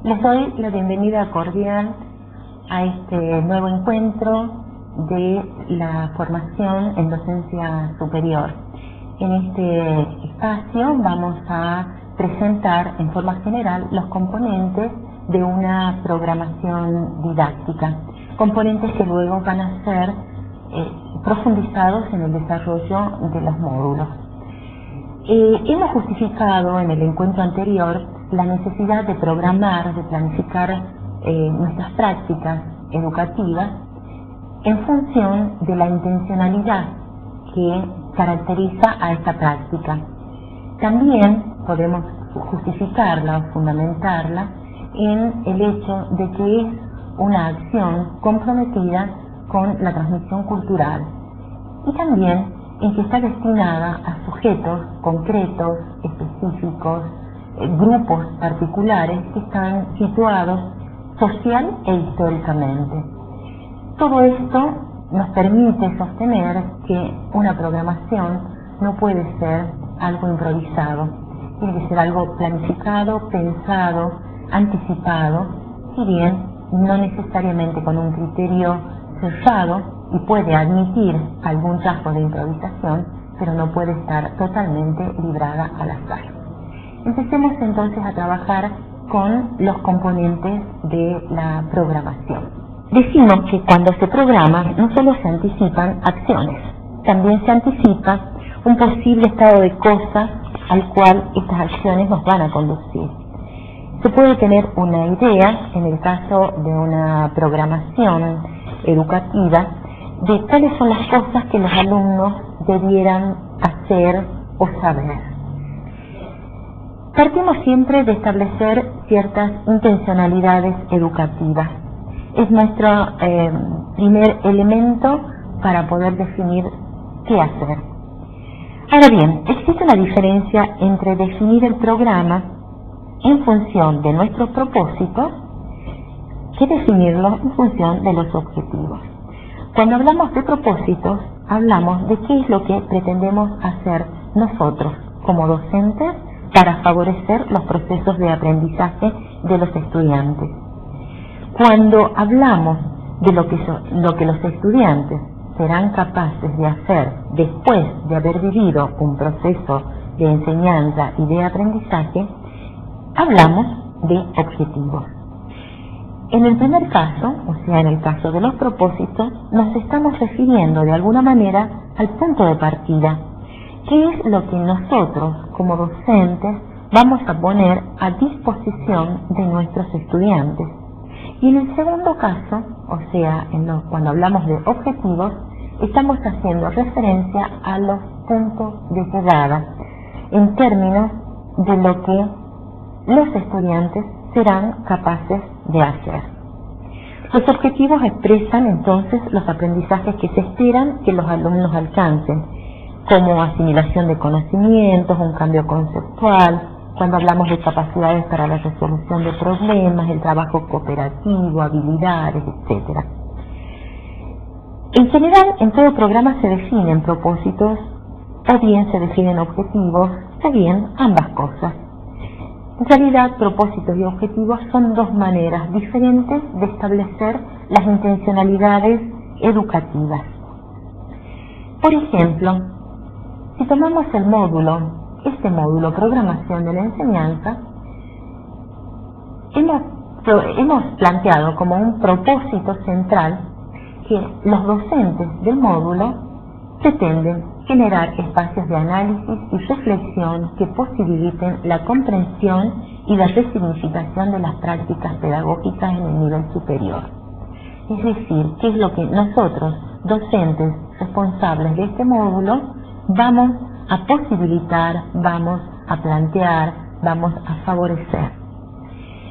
Les doy la bienvenida cordial a este nuevo encuentro de la formación en docencia superior. En este espacio vamos a presentar en forma general los componentes de una programación didáctica, componentes que luego van a ser profundizados en el desarrollo de los módulos. Hemos justificado en el encuentro anterior la necesidad de programar, de planificar nuestras prácticas educativas en función de la intencionalidad que caracteriza a esta práctica. También podemos justificarla o fundamentarla en el hecho de que es una acción comprometida con la transmisión cultural y también en que está destinada a sujetos concretos, específicos, grupos particulares que están situados social e históricamente. Todo esto nos permite sostener que una programación no puede ser algo improvisado, tiene que ser algo planificado, pensado, anticipado, si bien no necesariamente con un criterio sellado y puede admitir algún rasgo de improvisación, pero no puede estar totalmente librada al azar. Empecemos entonces a trabajar con los componentes de la programación. Decimos que cuando se programa no solo se anticipan acciones, también se anticipa un posible estado de cosas al cual estas acciones nos van a conducir. Se puede tener una idea, en el caso de una programación educativa, de cuáles son las cosas que los alumnos debieran hacer o saber. Partimos siempre de establecer ciertas intencionalidades educativas. Es nuestro primer elemento para poder definir qué hacer. Ahora bien, existe una diferencia entre definir el programa en función de nuestros propósitos que definirlo en función de los objetivos. Cuando hablamos de propósitos, hablamos de qué es lo que pretendemos hacer nosotros como docentes para favorecer los procesos de aprendizaje de los estudiantes. Cuando hablamos de lo que los estudiantes serán capaces de hacer después de haber vivido un proceso de enseñanza y de aprendizaje, hablamos de objetivos. En el primer caso, o sea, en el caso de los propósitos, nos estamos refiriendo de alguna manera al punto de partida. ¿Qué es lo que nosotros, como docentes, vamos a poner a disposición de nuestros estudiantes? Y en el segundo caso, o sea, cuando hablamos de objetivos, estamos haciendo referencia a los puntos de llegada, en términos de lo que los estudiantes serán capaces de hacer. Los objetivos expresan entonces los aprendizajes que se esperan que los alumnos alcancen, como asimilación de conocimientos, un cambio conceptual, cuando hablamos de capacidades para la resolución de problemas, el trabajo cooperativo, habilidades, etc. En general, en todo programa se definen propósitos, o bien se definen objetivos, o bien ambas cosas. En realidad, propósitos y objetivos son dos maneras diferentes de establecer las intencionalidades educativas. Por ejemplo, si tomamos este módulo Programación de la Enseñanza, hemos planteado como un propósito central que los docentes del módulo pretenden generar espacios de análisis y reflexión que posibiliten la comprensión y la resignificación de las prácticas pedagógicas en el nivel superior. Es decir, qué es lo que nosotros, docentes responsables de este módulo, vamos a posibilitar, vamos a plantear, vamos a favorecer.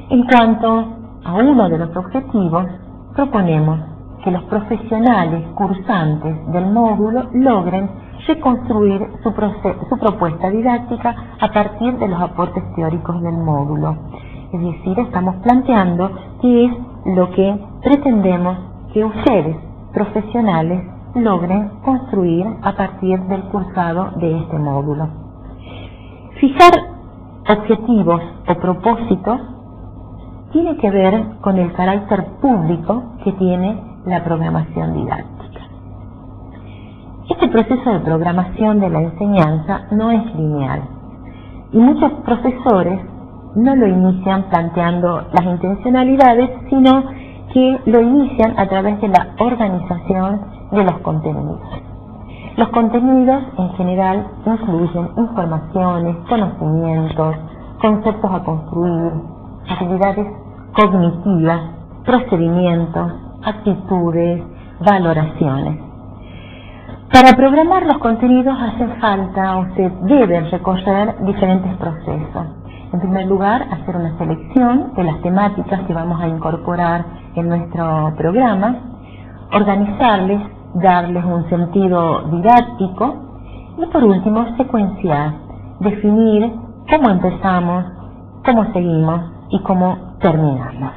En cuanto a uno de los objetivos, proponemos que los profesionales cursantes del módulo logren reconstruir su propuesta didáctica a partir de los aportes teóricos del módulo. Es decir, estamos planteando qué es lo que pretendemos que ustedes, profesionales, logren construir a partir del cursado de este módulo. Fijar objetivos o propósitos tiene que ver con el carácter público que tiene la programación didáctica. Este proceso de programación de la enseñanza no es lineal y muchos profesores no lo inician planteando las intencionalidades, sino que lo inician a través de la organización de los contenidos. Los contenidos en general incluyen informaciones, conocimientos, conceptos a construir, habilidades cognitivas, procedimientos, actitudes, valoraciones. Para programar los contenidos hace falta o se deben recorrer diferentes procesos. En primer lugar, hacer una selección de las temáticas que vamos a incorporar en nuestro programa, organizarles, darles un sentido didáctico y por último secuenciar, definir cómo empezamos, cómo seguimos y cómo terminamos.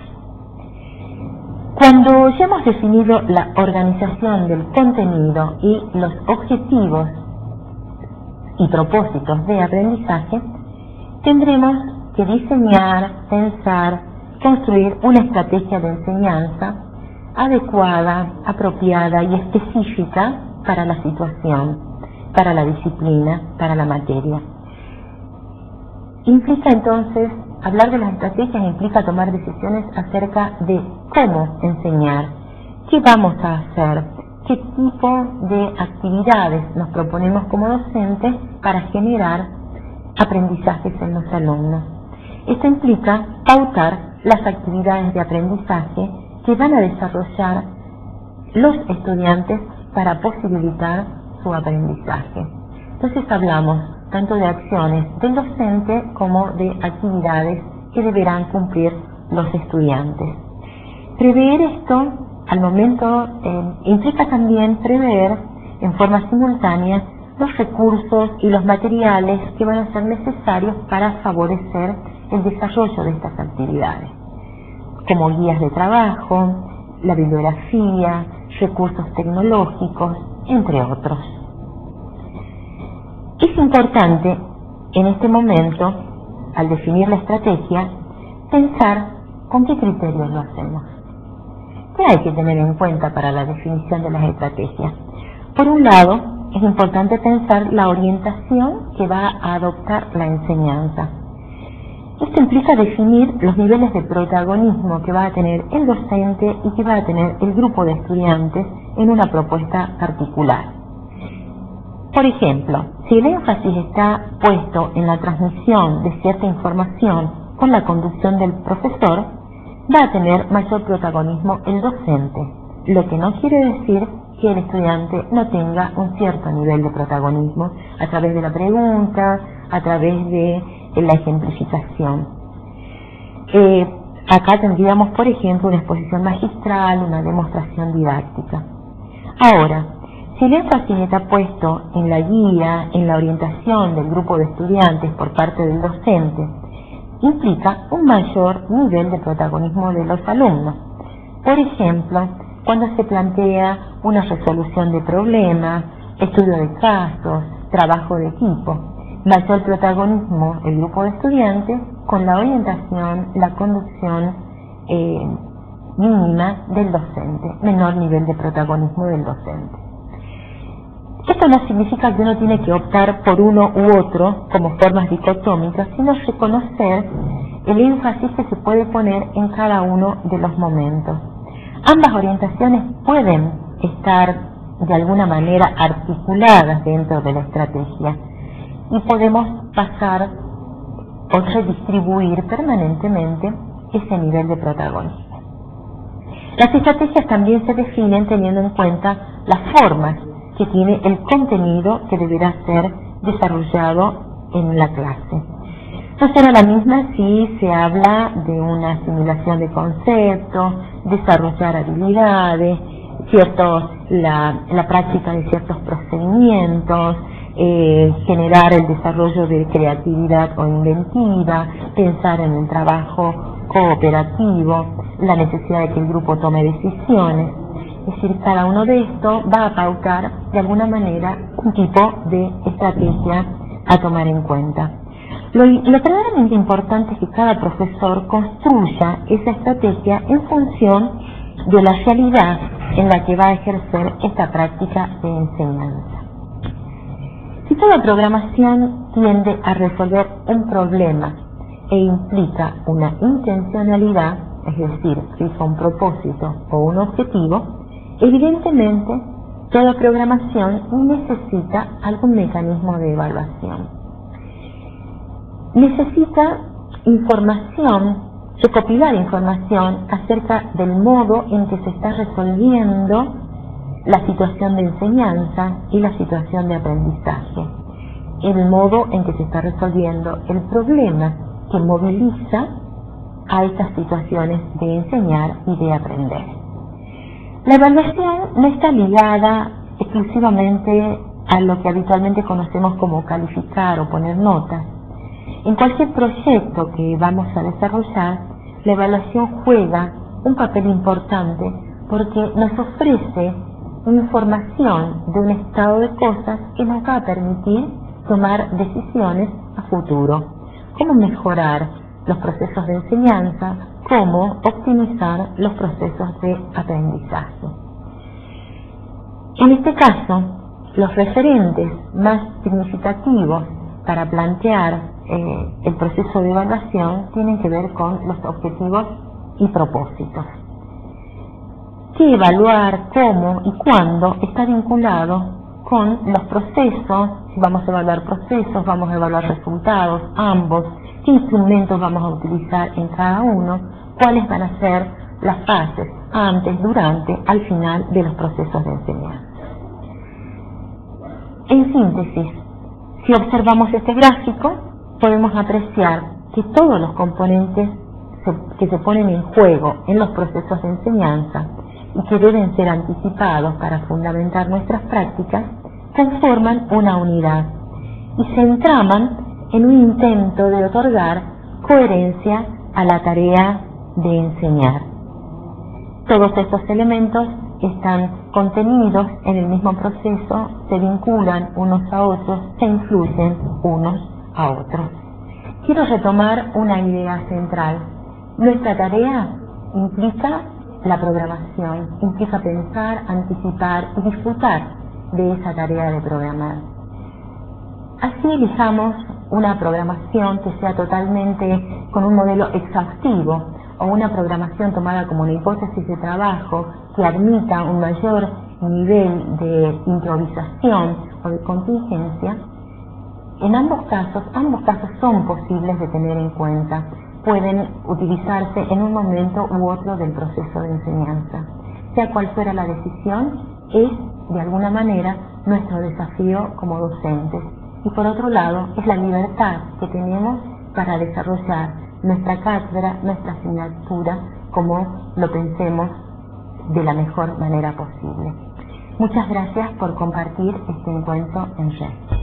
Cuando ya hemos definido la organización del contenido y los objetivos y propósitos de aprendizaje, tendremos que diseñar, pensar, construir una estrategia de enseñanza adecuada, apropiada y específica para la situación, para la disciplina, para la materia. Implica entonces, hablar de las estrategias implica tomar decisiones acerca de cómo enseñar, qué vamos a hacer, qué tipo de actividades nos proponemos como docentes para generar aprendizajes en los alumnos. Esto implica pautar las actividades de aprendizaje que van a desarrollar los estudiantes para posibilitar su aprendizaje. Entonces hablamos tanto de acciones del docente como de actividades que deberán cumplir los estudiantes. Prever esto al momento implica también prever en forma simultánea los recursos y los materiales que van a ser necesarios para favorecer el desarrollo de estas actividades, como guías de trabajo, la bibliografía, recursos tecnológicos, entre otros. Es importante en este momento, al definir la estrategia, pensar con qué criterios lo hacemos. ¿Qué hay que tener en cuenta para la definición de las estrategias? Por un lado, es importante pensar la orientación que va a adoptar la enseñanza. Esto implica definir los niveles de protagonismo que va a tener el docente y que va a tener el grupo de estudiantes en una propuesta particular. Por ejemplo, si el énfasis está puesto en la transmisión de cierta información con la conducción del profesor, va a tener mayor protagonismo el docente, lo que no quiere decir que el estudiante no tenga un cierto nivel de protagonismo a través de la pregunta, a través de la ejemplificación. Acá tendríamos, por ejemplo, una exposición magistral, una demostración didáctica. Ahora, si el énfasis está puesto en la guía, en la orientación del grupo de estudiantes por parte del docente, implica un mayor nivel de protagonismo de los alumnos. Por ejemplo, cuando se plantea una resolución de problemas, estudio de casos, trabajo de equipo, mayor protagonismo el grupo de estudiantes con la orientación, la conducción mínima del docente, menor nivel de protagonismo del docente. Esto no significa que uno tiene que optar por uno u otro como formas dicotómicas, sino reconocer el énfasis que se puede poner en cada uno de los momentos. Ambas orientaciones pueden estar de alguna manera articuladas dentro de la estrategia y podemos pasar o redistribuir permanentemente ese nivel de protagonismo. Las estrategias también se definen teniendo en cuenta las formas que tiene el contenido que deberá ser desarrollado en la clase. No será la misma si se habla de una asimilación de conceptos, desarrollar habilidades, la práctica de ciertos procedimientos, generar el desarrollo de creatividad o inventiva, pensar en el trabajo cooperativo, la necesidad de que el grupo tome decisiones. Es decir, cada uno de estos va a pautar de alguna manera un tipo de estrategia a tomar en cuenta. Lo verdaderamente importante es que cada profesor construya esa estrategia en función de la realidad en la que va a ejercer esta práctica de enseñanza. Si toda programación tiende a resolver un problema e implica una intencionalidad, es decir, fija un propósito o un objetivo, evidentemente toda programación necesita algún mecanismo de evaluación. Necesita información, recopilar información acerca del modo en que se está resolviendo la situación de enseñanza y la situación de aprendizaje, el modo en que se está resolviendo el problema que moviliza a estas situaciones de enseñar y de aprender. La evaluación no está ligada exclusivamente a lo que habitualmente conocemos como calificar o poner notas. En cualquier proyecto que vamos a desarrollar, la evaluación juega un papel importante porque nos ofrece información de un estado de cosas que nos va a permitir tomar decisiones a futuro. Cómo mejorar los procesos de enseñanza, cómo optimizar los procesos de aprendizaje. En este caso, los referentes más significativos para plantear el proceso de evaluación tienen que ver con los objetivos y propósitos. ¿Qué evaluar, cómo y cuándo está vinculado con los procesos? Si vamos a evaluar procesos, vamos a evaluar resultados, ambos, qué instrumentos vamos a utilizar en cada uno, cuáles van a ser las fases antes, durante, al final de los procesos de enseñanza. En síntesis, si observamos este gráfico, podemos apreciar que todos los componentes que se ponen en juego en los procesos de enseñanza y que deben ser anticipados para fundamentar nuestras prácticas, conforman una unidad y se entraman en un intento de otorgar coherencia a la tarea de enseñar. Todos estos elementos están contenidos en el mismo proceso, se vinculan unos a otros, se influyen unos a otros. Quiero retomar una idea central. Nuestra tarea implica la programación, implica pensar, anticipar y disfrutar de esa tarea de programar. Así elijamos una programación que sea totalmente con un modelo exhaustivo o una programación tomada como una hipótesis de trabajo que admita un mayor nivel de improvisación o de contingencia. En ambos casos son posibles de tener en cuenta. Pueden utilizarse en un momento u otro del proceso de enseñanza. Sea cual fuera la decisión, es de alguna manera nuestro desafío como docentes. Y por otro lado, es la libertad que tenemos para desarrollar nuestra cátedra, nuestra asignatura, como lo pensemos de la mejor manera posible. Muchas gracias por compartir este encuentro en red.